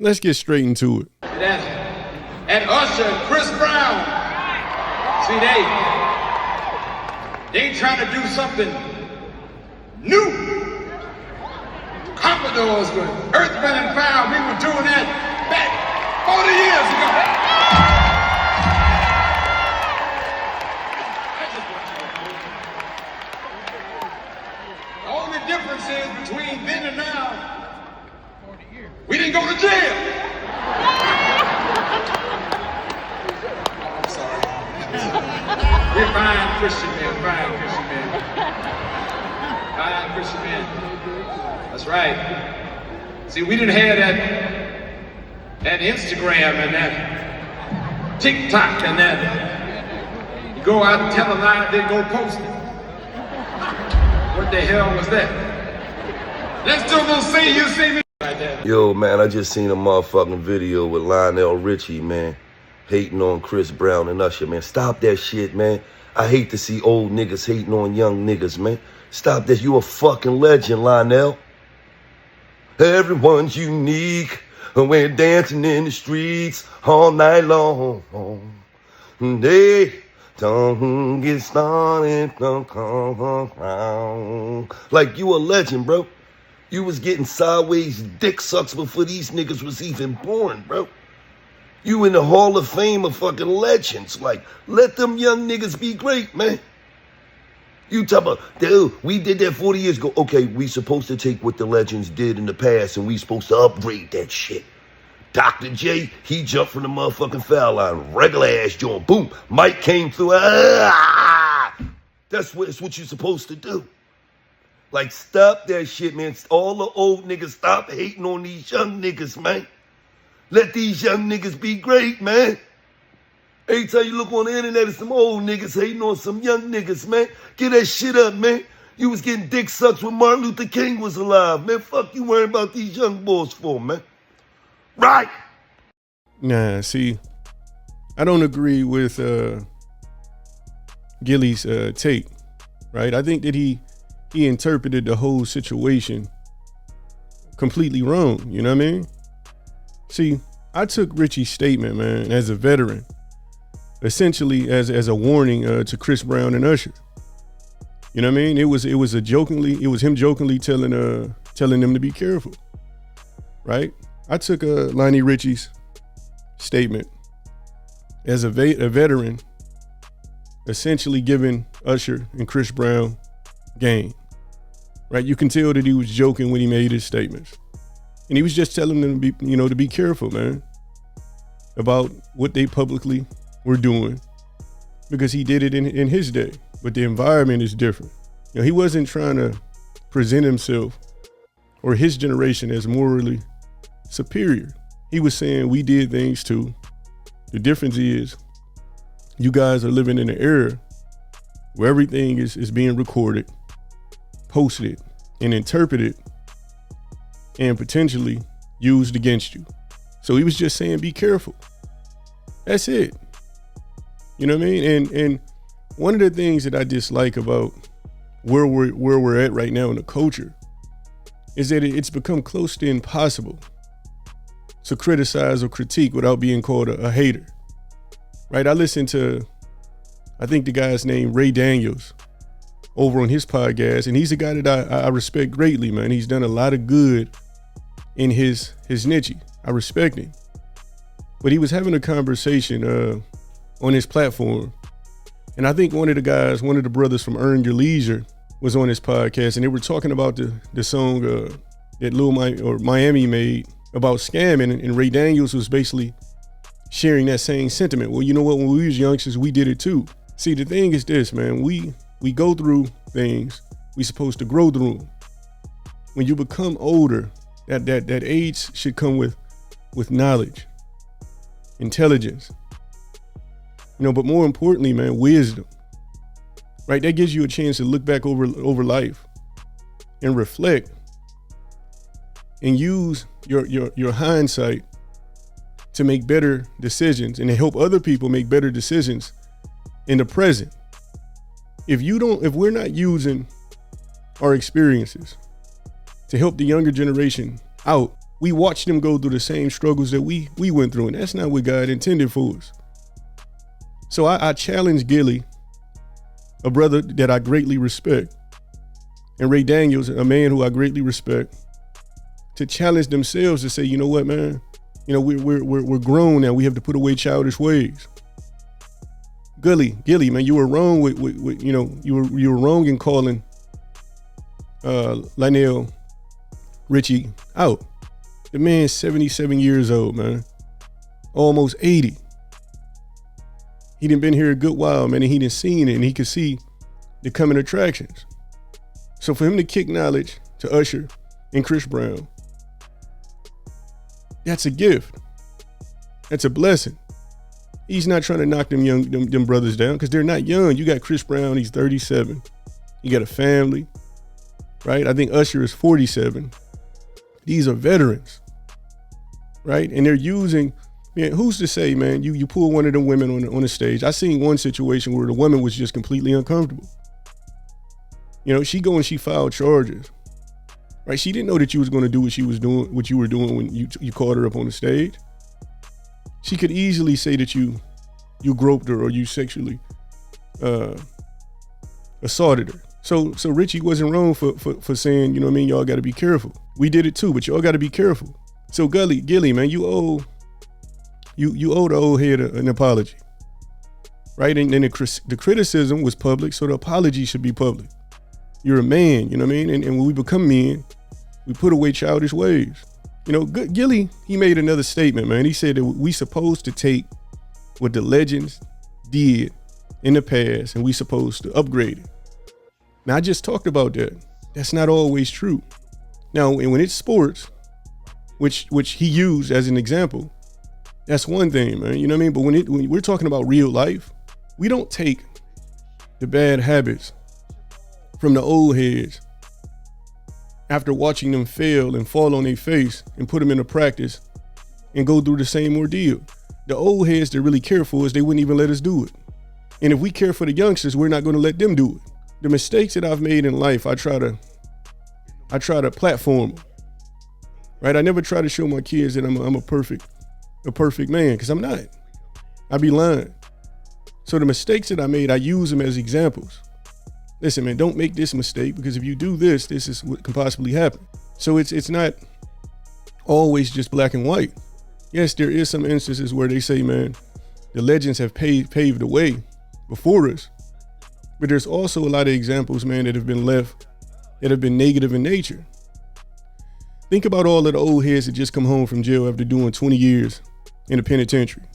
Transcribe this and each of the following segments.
let's get straight into it. And Usher, Chris Brown. See, they trying to do something new. Commodores with Earth, Wind and Fire, we were doing that back 40 years ago. The only difference is between then and now, we didn't go to jail. I'm sorry. We're fine Christian men, fine Christian men. Fine Christian men. That's right. See, we didn't have that Instagram and that TikTok and that you go out and tell a lie, then go post it. What the hell was that? Let's do a little see you, see me. Yo, man, I just seen a motherfucking video with Lionel Richie, man, hating on Chris Brown and Usher, man. Stop that shit, man. I hate to see old niggas hating on young niggas, man. Stop that. You a fucking legend, Lionel. Everyone's unique. We're dancing in the streets all night long. They don't get started. Like, you a legend, bro. You was getting sideways dick sucks before these niggas was even born, bro. You in the Hall of Fame of fucking legends. Like, let them young niggas be great, man. You talk about, dude, we did that 40 years ago. Okay, we supposed to take what the legends did in the past and we supposed to upgrade that shit. Dr. J, he jumped from the motherfucking foul line. Regular ass joint. Boom. Mike came through. That's what you're supposed to do. Like, stop that shit, man. All the old niggas, stop hating on these young niggas, man. Let these young niggas be great, man. Every time you look on the internet, it's some old niggas hating on some young niggas, man. Get that shit up, man. You was getting dick sucks when Martin Luther King was alive, man. Fuck you worrying about these young boys for, man. Right? Nah, see, I don't agree with Gillie's take, right? I think that he interpreted the whole situation completely wrong, you know what I mean? See, I took Richie's statement, man, as a veteran, essentially as a warning to Chris Brown and Usher. You know what I mean? It was him jokingly telling them to be careful, right? I took Lionel Richie's statement as a veteran, essentially giving Usher and Chris Brown game, right? You can tell that he was joking when he made his statements. And he was just telling them to be careful, man, about what they publicly were doing, because he did it in his day, but the environment is different. You know, he wasn't trying to present himself or his generation as morally superior. He was saying we did things too. The difference is you guys are living in an era where everything is being recorded, posted, and interpreted, and potentially used against you. So he was just saying, be careful. That's it. You know what I mean? And one of the things that I dislike about where we're at right now in the culture is that it's become close to impossible to criticize or critique without being called a hater, right? I listened to, I think the guy's name, Ray Daniels, over on his podcast, and he's a guy that I respect greatly, man. He's done a lot of good in his niche. I respect him. But he was having a conversation on his platform, and I think one of the brothers from Earn Your Leisure was on his podcast, and they were talking about the song that Miami made about scamming, and Ray Daniels was basically sharing that same sentiment. Well, you know what? When we was youngsters, we did it too. See, the thing is this, man. We go through things. We supposed to grow through them. When you become older, that age should come with knowledge, intelligence. You know, but more importantly, man, wisdom. Right? That gives you a chance to look back over life and reflect and use your hindsight to make better decisions and to help other people make better decisions in the present. If we're not using our experiences to help the younger generation out, We watched them go through the same struggles that we went through, and that's not what God intended for us. So I challenge Gillie, a brother that I greatly respect, and Ray Daniels, a man who I greatly respect, to challenge themselves to say, you know what, man, you know, we're grown now. We have to put away childish ways. Gillie, man, you were wrong with you know, you were wrong in calling Lionel Richie out. The man's 77 years old, man, almost 80. He done been here a good while, man, and he done seen it, and he could see the coming attractions. So for him to kick knowledge to Usher and Chris Brown, that's a gift. That's a blessing. He's not trying to knock them brothers down, because they're not young. You got Chris Brown, he's 37. You got a family, right? I think Usher is 47. These are veterans, right? And they're using, man, who's to say, man, you pull one of them women on the stage. I seen one situation where the woman was just completely uncomfortable. You know, she filed charges, right? She didn't know that you was going to do what you were doing when you called her up on the stage. She could easily say that you groped her or you sexually assaulted her. So Richie wasn't wrong for saying, you know what I mean, y'all got to be careful. We did it too, but y'all got to be careful. So Gillie, man, you owe the old head an apology, right? And then the criticism was public, so the apology should be public. You're a man, you know what I mean? And when we become men, we put away childish ways. You know, Gillie, he made another statement, man. He said that we supposed to take what the legends did in the past and we supposed to upgrade it. Now, I just talked about that. That's not always true. Now, when it's sports, which he used as an example, that's one thing, man. You know what I mean? But when we're talking about real life, we don't take the bad habits from the old heads after watching them fail and fall on their face and put them into practice and go through the same ordeal. The old heads that really care for us, they wouldn't even let us do it. And if we care for the youngsters, we're not going to let them do it. The mistakes that I've made in life, I try to platform them, right? I never try to show my kids that I'm a perfect man, because I'm not. I'd be lying. So the mistakes that I made, I use them as examples. Listen, man, don't make this mistake, because if you do this is what can possibly happen. So it's not always just black and white. Yes, there is some instances where they say, man, the legends have paved the way before us. But there's also a lot of examples, man, that have been left that have been negative in nature. Think about all of the old heads that just come home from jail after doing 20 years in the penitentiary,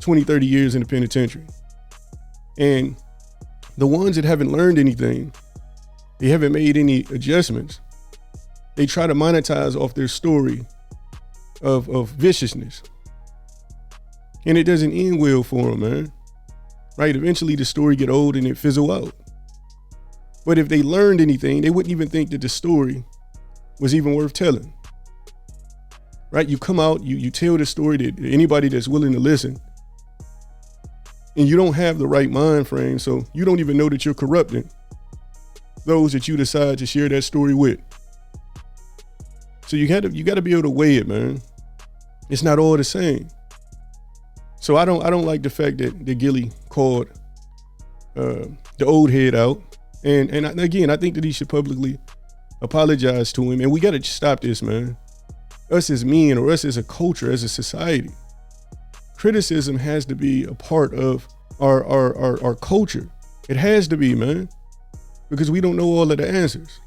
20, 30 years in the penitentiary. And the ones that haven't learned anything, they haven't made any adjustments, they try to monetize off their story of viciousness. And it doesn't end well for them, man. Right? Eventually the story get old and it fizzle out. But if they learned anything, they wouldn't even think that the story was even worth telling. Right? You come out, you tell the story to anybody that's willing to listen, and you don't have the right mind frame, so you don't even know that you're corrupting those that you decide to share that story with. So you got to be able to weigh it, man. It's not all the same. So I don't like the fact that Gillie called the old head out, and again, I think that he should publicly apologize to him. And we got to stop this, man. Us as men, or us as a culture, as a society, criticism has to be a part of our culture. It has to be, man, because we don't know all of the answers.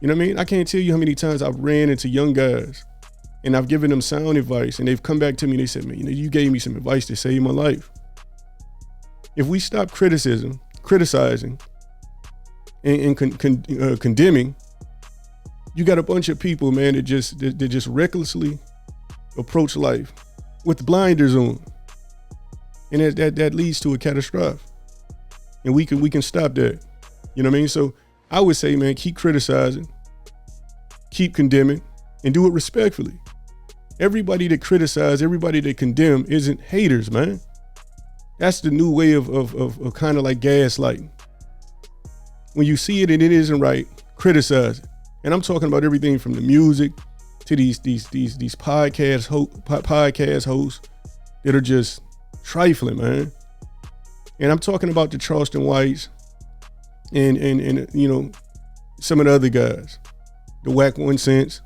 You know what I mean? I can't tell you how many times I've ran into young guys and I've given them sound advice, and they've come back to me and they said, man, you know, you gave me some advice to save my life. If we stop criticizing, and condemning, you got a bunch of people, man, that just recklessly approach life with blinders on, and that leads to a catastrophe. And we can stop that. You know what I mean? So I would say, man, keep criticizing, keep condemning, and do it respectfully. Everybody that criticize, everybody that condemn isn't haters, man. That's the new way of kind of like gaslighting. When you see it and it isn't right, criticize it. And I'm talking about everything from the music to these podcast hosts that are just trifling, man. And I'm talking about the Charleston Whites and you know, some of the other guys, the Whack 1 Cents.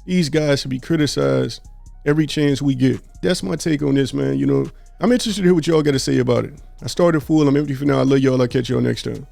These guys should be criticized every chance we get. That's my take on this, man. You know, I'm interested to hear what y'all got to say about it. I started full. I'm empty for now. I love y'all. I'll catch y'all next time.